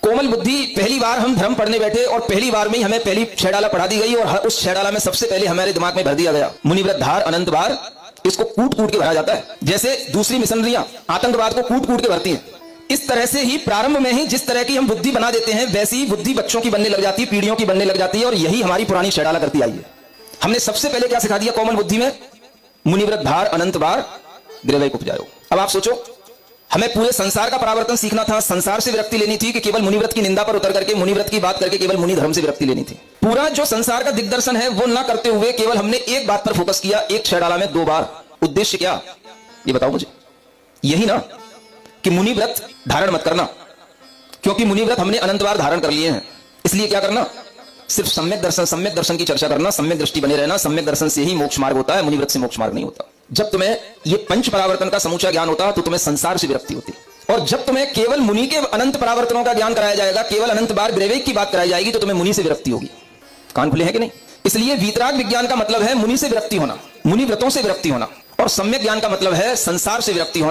कोमल बुद्धि, पहली बार हम धर्म पढ़ने बैठे और पहली बार में ही हमें पहली छह डाला पढ़ा दी गई और उस छह डाला में सबसे पहले हमारे दिमाग में भर दिया गया मुनिव्रत धार अनंत बार। इसको कूट कूट के भरा जाता है, जैसे दूसरी मिशनरियां आतंकवाद को कूट कूट के भरती हैं। इस तरह से ही प्रारंभ में ही जिस तरह की हम बुद्धि बना देते हैं, वैसी ही बुद्धि बच्चों की बनने लग जाती है, पीढ़ियों की बनने लग जाती है। और यही हमारी पुरानी छह डाला करती आई है। हमने सबसे पहले क्या सिखा दिया कोमल बुद्धि में? मुनिव्रत धार अनंत बार द्रव्य उपजायो। अब आप सोचो, हमें पूरे संसार का परावर्तन सीखना था, संसार से विरक्ति लेनी थी कि केवल मुनिव्रत की निंदा पर उतर करके मुनिव्रत की बात करके केवल मुनि धर्म से विरक्ति लेनी थी। पूरा जो संसार का दिग्दर्शन है वो ना करते हुए केवल हमने एक बात पर फोकस किया, एक छह डाला में 2 बार। उद्देश्य क्या, ये बताओ मुझे? यही ना कि मुनिव्रत धारण मत करना, क्योंकि मुनिव्रत हमने अनंत बार धारण कर लिए हैं। इसलिए क्या करना? सिर्फ सम्यक दर्शन की चर्चा करना, सम्यक दृष्टि बने रहना। सम्यक दर्शन से ही मोक्ष मार्ग होता है, मुनिव्रत से मोक्ष मार्ग नहीं होता। जब तुम्हें ये पंच परावर्तन का समूचा ज्ञान होता तो तुम्हें संसार से विरक्ति होती, और जब तुम्हें केवल मुनि के अनंत परावर्तनों का ज्ञान कराया जाएगा, केवल अनंत बार ग्रेवेक की बात कराई जाएगी, तो तुम्हें मुनि से विरक्ति होगी। कान खुले हैं कि नहीं? इसलिए वीतराग विज्ञान का मतलब है मुनि से विरक्ति होना, मुनि व्रतों से विरक्ति होना, और सम्यक ज्ञान का मतलब है संसार से विरक्ति होना।